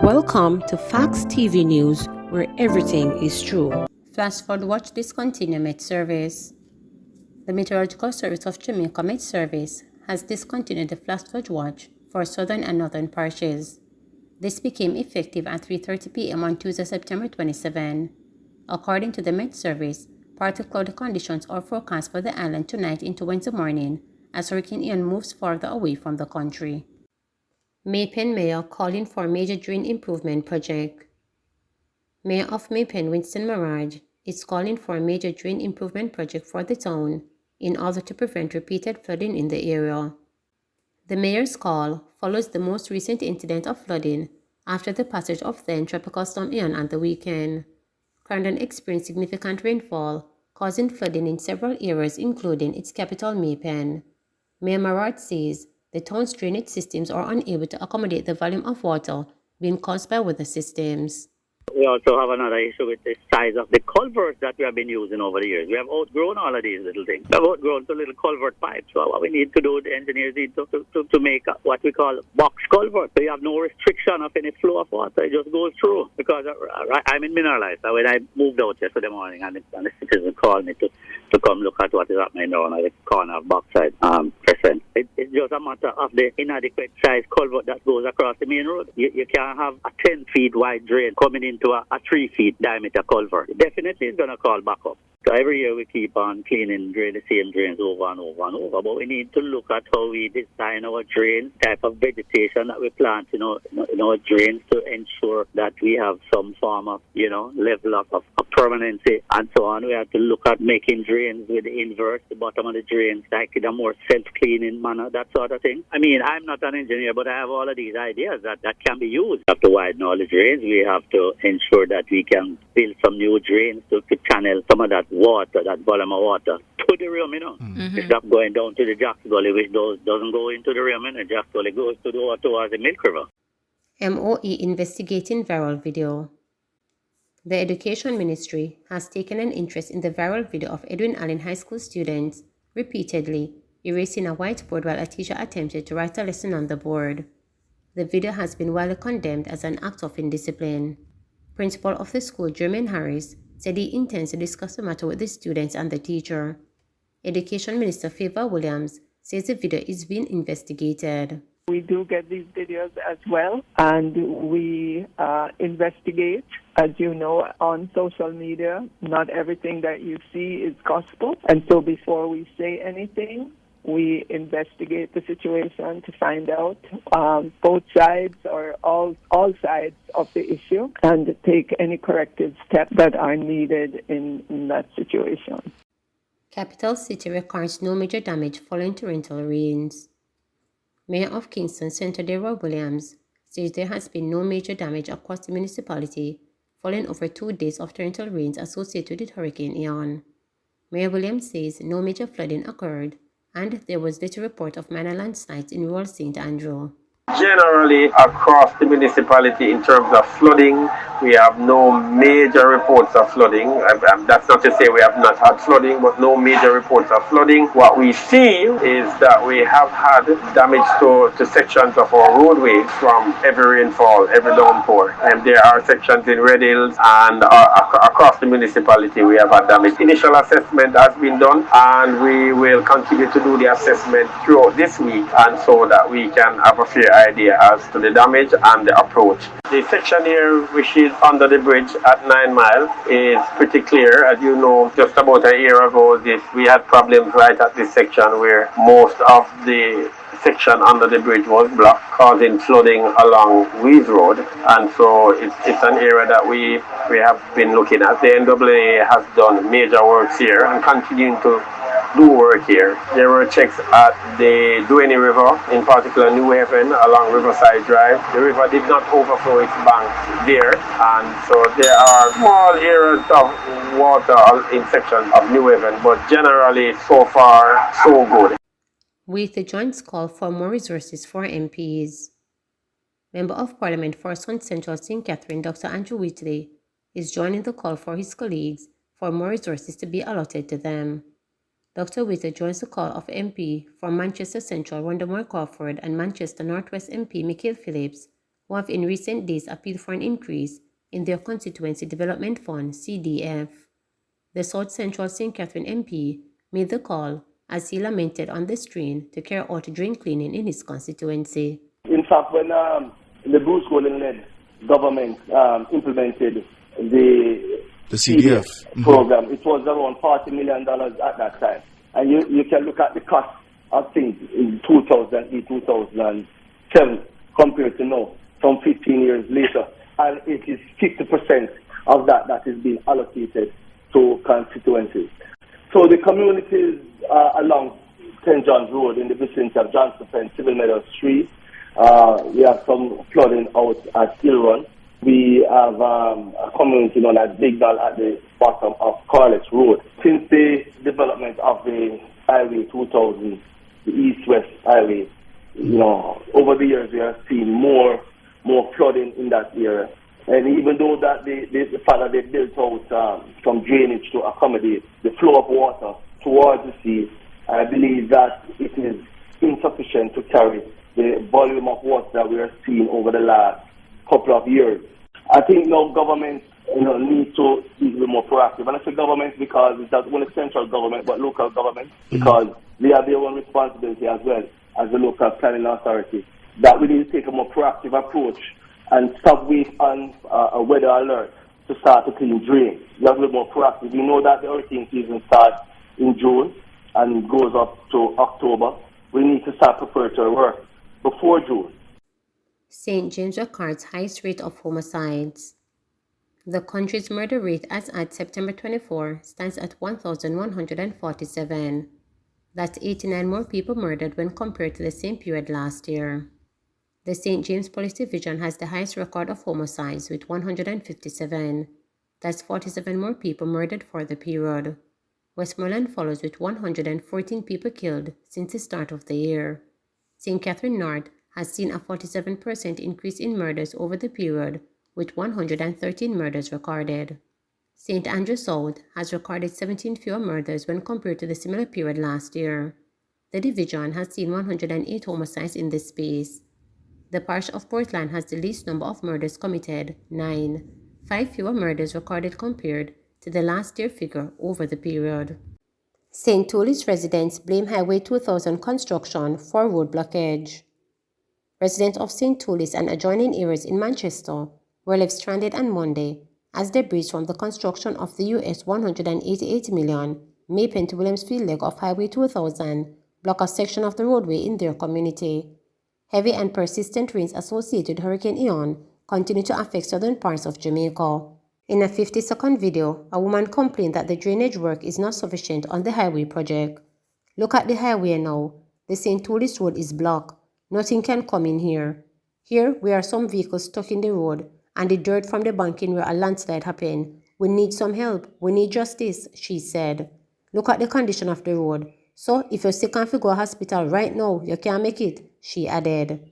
Welcome to Facts TV News, where everything is true. Flash flood watch discontinue Met service. The Meteorological Service of Jamaica Met Service has discontinued the flash flood watch for southern and northern parishes. This became effective at 3:30 p.m. on Tuesday, September 27. According to the Met Service, partly cloudy conditions are forecast for the island tonight into Wednesday morning as Hurricane Ian moves farther away from the country. Maypen Mayor calling for major drain improvement project. Mayor of Maypen, Winston Maraj, is calling for a major drain improvement project for the town in order to prevent repeated flooding in the area. The mayor's call follows the most recent incident of flooding after the passage of then Tropical Storm Ian on the weekend. Clarendon experienced significant rainfall, causing flooding in several areas including its capital Maypen. Mayor Maraj says the town's drainage systems are unable to accommodate the volume of water being caused by weather systems. We also have another issue with the size of the culverts that we have been using over the years. We have outgrown all of these little things. We have outgrown the little culvert pipes. So what we need to do, the engineers need to make what we call box culvert. So you have no restriction of any flow of water. It just goes through. Because I'm in Mineralized. So when I moved out yesterday morning and the citizen called me to come look at what is happening down at the corner of Boxside Crescent. It's just a matter of the inadequate size culvert that goes across the main road. You can't have a 10 feet wide drain coming into a 3 feet diameter culvert. It definitely is going to call back up. So every year we keep on cleaning the same drains over and over and over. But we need to look at how we design our drains, type of vegetation that we plant in our drains to ensure that we have some form of, level of permanency and so on. We have to look at making drains with the inverse, the bottom of the drains, like in a more self-cleaning manner, that sort of thing. I mean, I'm not an engineer, but I have all of these ideas that can be used. We have to widen all the drains. We have to ensure that we can build some new drains to channel some of that water, that volume of water, to the rim, It's not going down to the Jacks Gully, which doesn't go into the rim, and Jacks Gully goes towards the Milk River. MOE investigating viral video. The Education Ministry has taken an interest in the viral video of Edwin Allen High School students repeatedly erasing a whiteboard while a teacher attempted to write a lesson on the board. The video has been widely condemned as an act of indiscipline. Principal of the school, Jermaine Harris, said he intends to discuss the matter with the students and the teacher. Education Minister Favor Williams says the video is being investigated. We do get these videos as well, and we investigate. As you know, on social media, not everything that you see is gospel. And so before we say anything, we investigate the situation to find out both sides or all sides of the issue and take any corrective steps that are needed in that situation. Capital City records no major damage following torrential rains. Mayor of Kingston, Senator Deborah Williams, says there has been no major damage across the municipality following over 2 days of torrential rains associated with Hurricane Ian. Mayor Williams says no major flooding occurred and there was little report of minor landslides in rural St. Andrew. Generally, across the municipality in terms of flooding, we have no major reports of flooding. That's not to say we have not had flooding, but no major reports of flooding. What we see is that we have had damage to sections of our roadways from every rainfall, every downpour. And there are sections in Red Hills and across the municipality we have had damage. Initial assessment has been done, and we will continue to do the assessment throughout this week, and so that we can have a fair idea as to the damage and the approach. The section here, which is under the bridge at 9 Mile, is pretty clear. As you know, just about a year ago, we had problems right at this section where most of the section under the bridge was blocked, causing flooding along Wees Road. And so it's an area that we have been looking at. The NAA has done major works here and continuing to do work here. There were checks at the Duane River, in particular New Haven along Riverside Drive. The river did not overflow its banks there, and so there are small areas of water in sections of New Haven, but generally so far so good. With the Joint's call for more resources for MPs. Member of Parliament for Sun Central St. Catherine, Dr. Andrew Whitley, is joining the call for his colleagues for more resources to be allotted to them. Dr. Whitley joins the call of MP for Manchester Central, Wondermore Crawford, and Manchester Northwest MP Michael Phillips who have in recent days appealed for an increase in their Constituency Development Fund (CDF). The South Central St. Catherine MP made the call as he lamented on the strain to carry out drain cleaning in his constituency. In fact, when the Bruce Golden-led government implemented the CDF program, it was around $40 million at that time. And you can look at the cost of things in 2008, 2007 compared to now, from 15 years later. And it is 50% of that is being allocated to constituencies. So the communities along St. John's Road in the vicinity of Johnston Pen, Civil Meadows Street, we have some flooding out at Hill Run. We have a community known as Big Doll at the bottom of Corliss Road. Since the development of the Highway 2000, the East-West Highway, over the years we have seen more flooding in that area. And even though that the fact that they built out some drainage to accommodate the flow of water towards the sea, I believe that it is insufficient to carry the volume of water that we are seeing over the last couple of years. I think now government need to be a little more proactive. And I say government because it's not only central government but local government, because they have their own responsibility as well as the local planning authority. That we need to take a more proactive approach and stop waiting on a weather alert to start to clean drains. We have to be more proactive. We know that the hurricane season starts in June and goes up to October. We need to start preparatory work before June. St. James records highest rate of homicides. The country's murder rate as at September 24 stands at 1,147. That's 89 more people murdered when compared to the same period last year. The St. James Police Division has the highest record of homicides with 157. That's 47 more people murdered for the period. Westmoreland follows with 114 people killed since the start of the year. St. Catherine North has seen a 47% increase in murders over the period, with 113 murders recorded. St. Andrew South has recorded 17 fewer murders when compared to the similar period last year. The division has seen 108 homicides in this space. The parish of Portland has the least number of murders committed, 9, 5 fewer murders recorded compared to the last year figure over the period. St. Toulis residents blame Highway 2000 construction for road blockage. Residents of St. Toulis and adjoining areas in Manchester were left stranded on Monday as debris from the construction of the US $188 million Maypen to Williamsfield leg of Highway 2000 block a section of the roadway in their community. Heavy and persistent rains associated with Hurricane Ian continue to affect southern parts of Jamaica. In a 50-second video, a woman complained that the drainage work is not sufficient on the highway project. Look at the highway now. The St. Toulis Road is blocked. Nothing can come in here. Here, we are some vehicles stuck in the road and the dirt from the banking where a landslide happened. We need some help. We need justice, she said. Look at the condition of the road. So, if you're sick and you go to hospital right now, you can't make it, she added.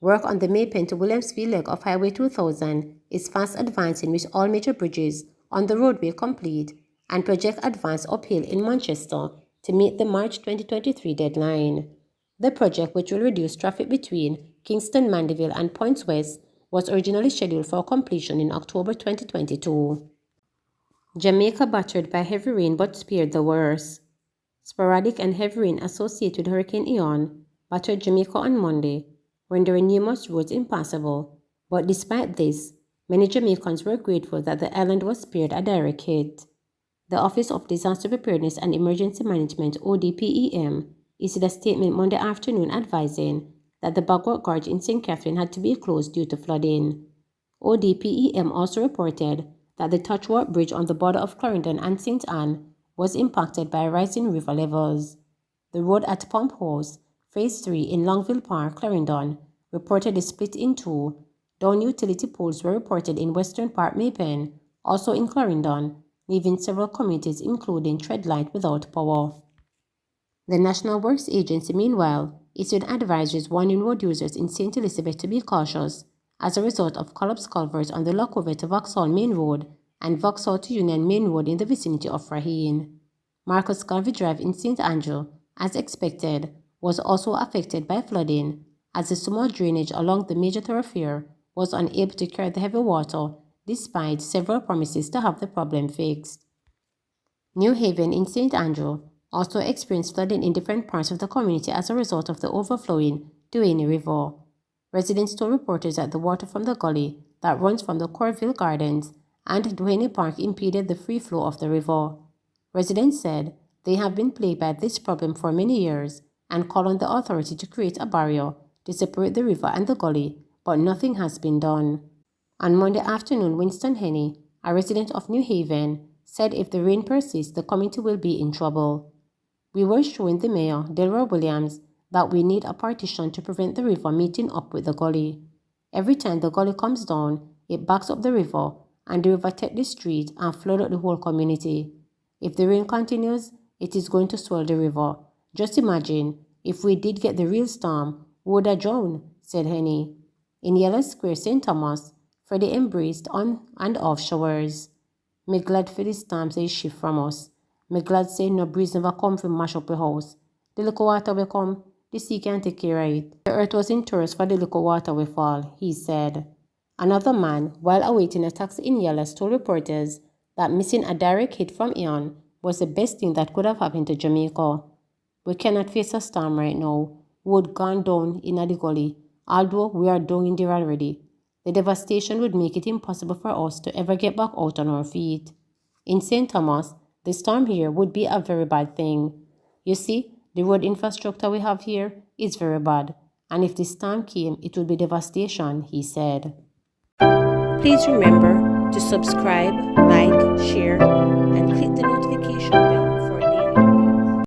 Work on the Maypen to Williamsfield leg of Highway 2000 is fast advancing with all major bridges on the roadway complete and project advance uphill in Manchester to meet the March 2023 deadline. The project, which will reduce traffic between Kingston, Mandeville and Points West, was originally scheduled for completion in October 2022. Jamaica battered by heavy rain but spared the worst. Sporadic and heavy rain associated with Hurricane Ian battered Jamaica on Monday, rendering numerous roads impassable. But despite this, many Jamaicans were grateful that the island was spared a direct hit. The Office of Disaster Preparedness and Emergency Management (ODPEM) issued a statement Monday afternoon advising that the Bagworth Gorge in St. Catherine had to be closed due to flooding. ODPEM also reported that the Touchworth Bridge on the border of Clarendon and St. Anne was impacted by rising river levels. The road at Pump House, Phase 3 in Longville Park, Clarendon, reportedly split in two. Down utility poles were reported in Western Park, Maypen, also in Clarendon, leaving several communities including Treadlight without power. The National Works Agency, meanwhile, issued advisories warning road users in St. Elizabeth to be cautious as a result of collapsed culverts on the Lockover to Vauxhall Main Road and Vauxhall to Union Main Road in the vicinity of Raheen. Marcus Garvey Drive in St. Andrew, as expected, was also affected by flooding as the small drainage along the major thoroughfare was unable to carry the heavy water despite several promises to have the problem fixed. New Haven in St. Andrew also experienced flooding in different parts of the community as a result of the overflowing Duane River. Residents told reporters that the water from the gully that runs from the Corville Gardens and Duane Park impeded the free flow of the river. Residents said they have been plagued by this problem for many years and called on the authority to create a barrier to separate the river and the gully, but nothing has been done. On Monday afternoon, Winston Henney, a resident of New Haven, said if the rain persists, the community will be in trouble. We were showing the mayor, Delroy Williams, that we need a partition to prevent the river meeting up with the gully. Every time the gully comes down, it backs up the river, and the river takes the street and flood out the whole community. If the rain continues, it is going to swell the river. Just imagine, if we did get the real storm, we would have drowned, said Henney. In Yellow Square, St. Thomas, Freddie embraced on and off showers. Me glad for the storm say shift from us. Me glad say no breeze never come from mash up the house. The little water will come, the sea can't take care of it. The earth was in tourist for the little water will fall, he said. Another man, while awaiting a taxi in Yellow, told reporters that missing a direct hit from Ian was the best thing that could have happened to Jamaica. We cannot face a storm right now. We would gone down in the gully, although we are down in there already. The devastation would make it impossible for us to ever get back out on our feet. In St. Thomas, the storm here would be a very bad thing. You see, the road infrastructure we have here is very bad, and if the storm came, it would be devastation, he said. Please remember to subscribe, like, share, and click the notification bell